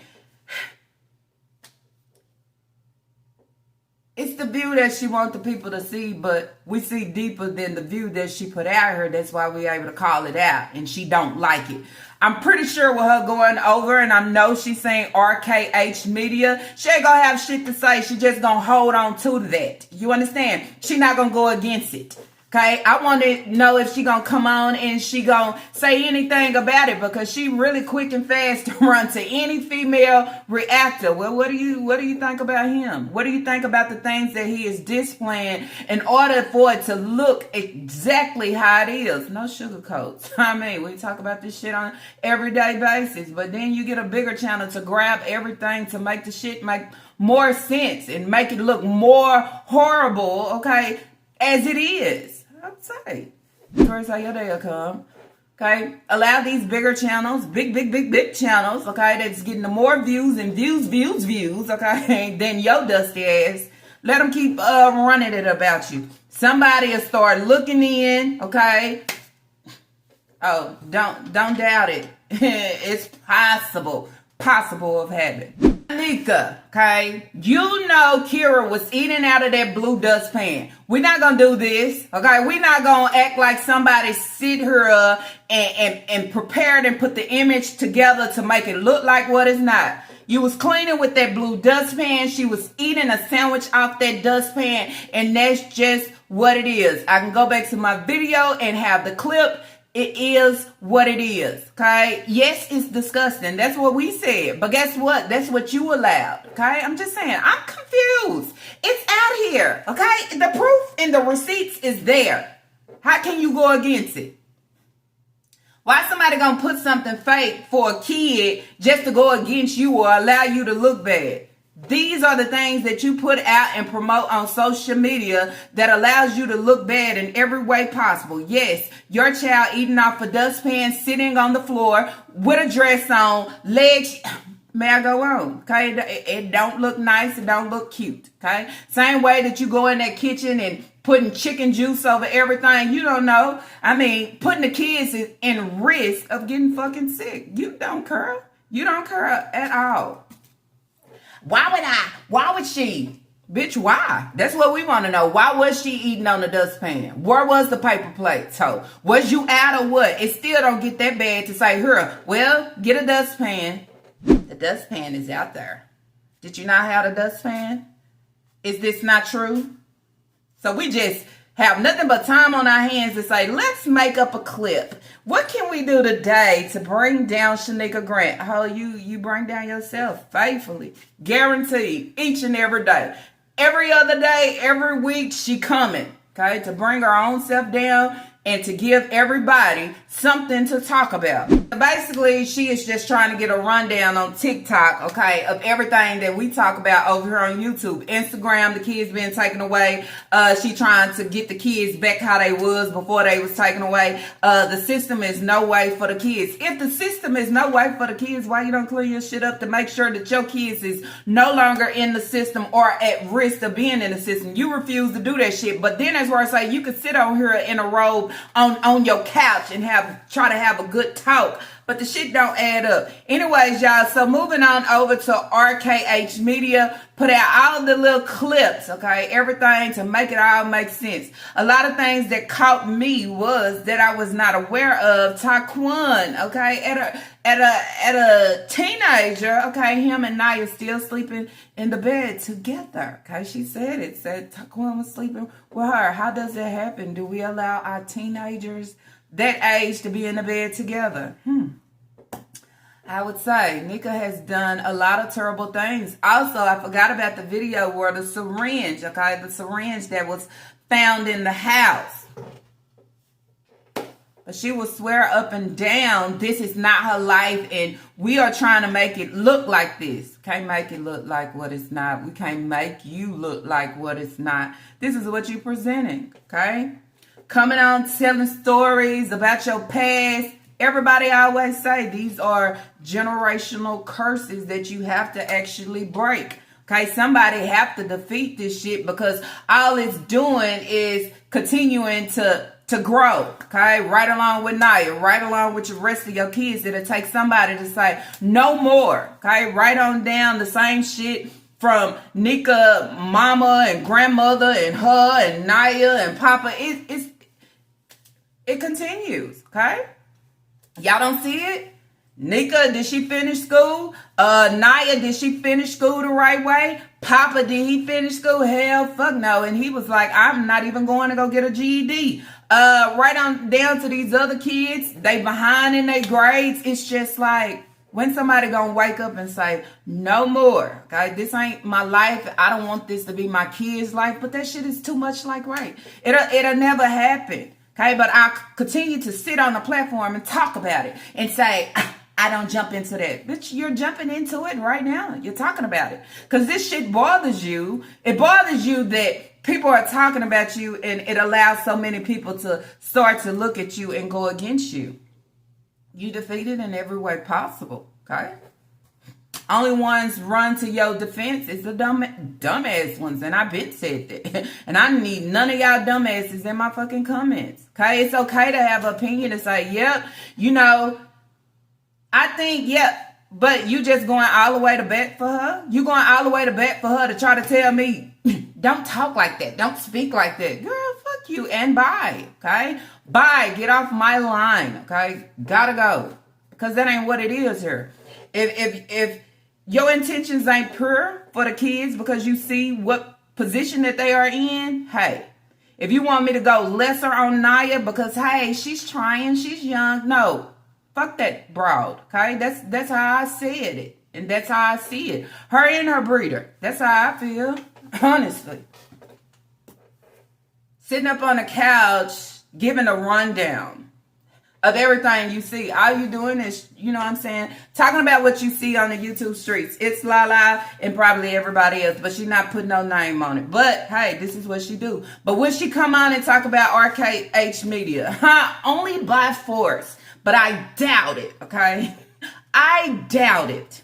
It's the view that she wants the people to see, but we see deeper than the view that she put out here. That's why we're able to call it out, and she don't like it. I'm pretty sure with her going over, and I know she's saying RKH Media, she ain't gonna have shit to say. She just gonna hold on to that. You understand? She not gonna go against it. Okay, I want to know if she gonna come on and she gonna say anything about it, because she really quick and fast to run to any female reactor. Well, what do you think about him? What do you think about the things that he is displaying in order for it to look exactly how it is? No sugarcoats. I mean, we talk about this shit on everyday basis, but then you get a bigger channel to grab everything to make the shit make more sense and make it look more horrible, okay, as it is. I'd say. First how your day will come. Okay. Allow these bigger channels, big channels, okay, that's getting the more views and views, okay, than your dusty ass. Let them keep running it about you. Somebody will start looking in, okay. Oh, don't doubt it. It's possible of happening. Nika, okay, you know Kira was eating out of that blue dustpan. We're not gonna do this, okay? We're not gonna act like somebody sit here and prepared and put the image together to make it look like what it's not. You was cleaning with that blue dustpan. She was eating a sandwich off that dustpan, and that's just what it is. I can go back to my video and have the clip. It is what it is, okay? Yes, it's disgusting. That's what we said. But guess what? That's what you allowed, okay? I'm just saying, I'm confused. It's out here, okay? The proof and the receipts is there. How can you go against it? Why somebody gonna put something fake for a kid just to go against you or allow you to look bad? These are the things that you put out and promote on social media that allows you to look bad in every way possible. Yes, your child eating off a dustpan, sitting on the floor with a dress on, legs. May I go on? Okay, it don't look nice. It don't look cute. Okay, same way that you go in that kitchen and putting chicken juice over everything. You don't know. I mean, putting the kids in risk of getting fucking sick. You don't care. You don't care at all. Why would she? Bitch, why? That's what we want to know. Why was she eating on the dustpan? Where was the paper plate? So, was you out or what? It still don't get that bad to say, here, well, get a dustpan. The dustpan is out there. Did you not have a dustpan? Is this not true? So we just have nothing but time on our hands to say, let's make up a clip. What can we do today to bring down Shanika Grant? Oh, you bring down yourself faithfully. Guaranteed. Each and every day. Every other day, every week, she coming. Okay? To bring her own self down and to give everybody something to talk about. Basically, she is just trying to get a rundown on TikTok, okay, of everything that we talk about over here on YouTube. Instagram, the kids being taken away. She trying to get the kids back how they was before they was taken away. The system is no way for the kids. If the system is no way for the kids, why you don't clean your shit up to make sure that your kids is no longer in the system or at risk of being in the system? You refuse to do that shit. But then that's where I say you could sit on here in a robe on your couch and try to have a good talk but the shit don't add up. Anyways, y'all, so moving on over to RKH Media, put out all the little clips, okay, everything to make it all make sense. A lot of things that caught me was that I was not aware of. Taquan, okay, at a teenager, okay, him and Naya still sleeping in the bed together, okay. She said Taquan was sleeping with her. How does that happen? Do we allow our teenagers that age to be in the bed together? I would say Nika has done a lot of terrible things. Also, I forgot about the video where the syringe that was found in the house. But she will swear up and down this is not her life, and we are trying to make it look like this. Can't make it look like what it's not. We can't make you look like what it's not. This is what you're presenting, okay? Coming on telling stories about your past. Everybody always say these are generational curses that you have to actually break. Okay, somebody have to defeat this shit, because all it's doing is continuing to grow. Okay, right along with Naya, right along with the rest of your kids. It'll take somebody to say no more. Okay, right on down the same shit from Nika, mama and grandmother and her and Naya and Papa. It continues. Okay. Y'all don't see it? Nika, did she finish school? Naya, did she finish school the right way? Papa, did he finish school? Hell, fuck no. And he was like, I'm not even going to go get a GED. Right on down to these other kids, they behind in their grades. It's just like, when somebody gonna wake up and say, no more, okay? This ain't my life. I don't want this to be my kid's life. But that shit is too much like right. It'll never happen. Okay, but I continue to sit on the platform and talk about it and say, I don't jump into that. Bitch, you're jumping into it right now. You're talking about it. Because this shit bothers you. It bothers you that people are talking about you, and it allows so many people to start to look at you and go against you. You defeated in every way possible, okay? Only ones run to your defense is the dumbass ones. And I've been said that. And I need none of y'all dumbasses in my fucking comments. Okay? It's okay to have an opinion and say, yep, you know, I think, yep, but you just going all the way to bat for her? You going all the way to bat for her to try to tell me, don't talk like that. Don't speak like that. Girl, fuck you and bye. Okay? Bye. Get off my line. Okay? Gotta go. Because that ain't what it is here. If your intentions ain't pure for the kids because you see what position that they are in, hey, if you want me to go lesser on Naya because, hey, she's trying, she's young, no, fuck that broad, okay? That's how I said it, and that's how I see it. Her and her breeder, that's how I feel, honestly. Sitting up on the couch, giving a rundown of everything you see. All you doing is, you know what I'm saying, talking about what you see on the YouTube streets. It's Lala and probably everybody else, but she's not putting no name on it. But hey, this is what she do. But when she come on and talk about RKH Media, only by force. But I doubt it, okay? I doubt it.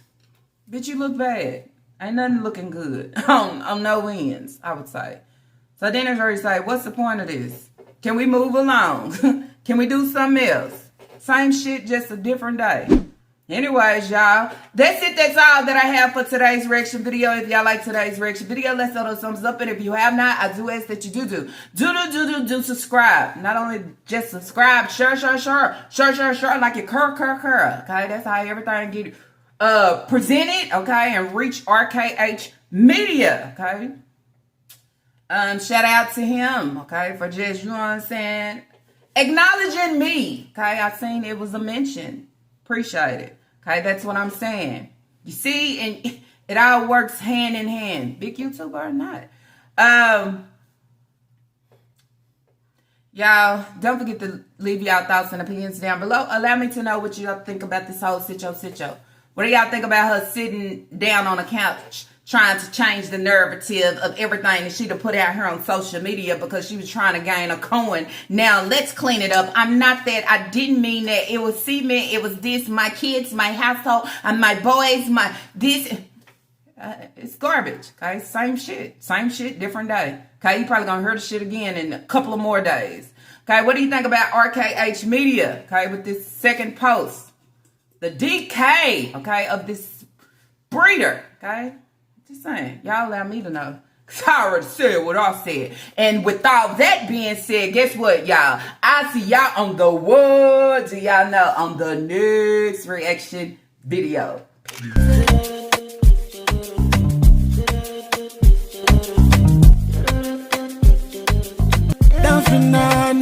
Bitch, you look bad. Ain't nothing looking good on no ends, I would say. So then there's where you say, what's the point of this? Can we move along? Can we do something else? Same shit, just a different day. Anyways, y'all, that's it. That's all that I have for today's reaction video. If y'all like today's reaction video, let's throw those thumbs up. And if you have not, I do ask that you do subscribe. Not only just subscribe, share like your cur. Okay, that's how everything get presented. Okay, and reach RKH Media. Okay. Shout out to him. Okay, for just, you know what I'm saying, acknowledging me. Okay, I seen it was a mention. Appreciate it. Okay, that's what I'm saying. You see, and it all works hand in hand. Big YouTuber or not. Y'all, don't forget to leave y'all thoughts and opinions down below. Allow me to know what y'all think about this whole sitcho. What do y'all think about her sitting down on a couch trying to change the narrative of everything that she'd have put out here on social media because she was trying to gain a coin? Now, let's clean it up. I'm not that. I didn't mean that. It was cement. It was this. My kids, my household, and my boys, my this. It's garbage. Okay? Same shit, different day. Okay? You probably gonna hear the shit again in a couple of more days. Okay? What do you think about RKH Media? Okay? With this second post. the decay, okay, of this breeder, okay? Just saying, y'all allow me to know. Cause I already said what I said. And with all that being said, guess what, y'all? I see y'all on the what? Do y'all know on the next reaction video? Down for nine.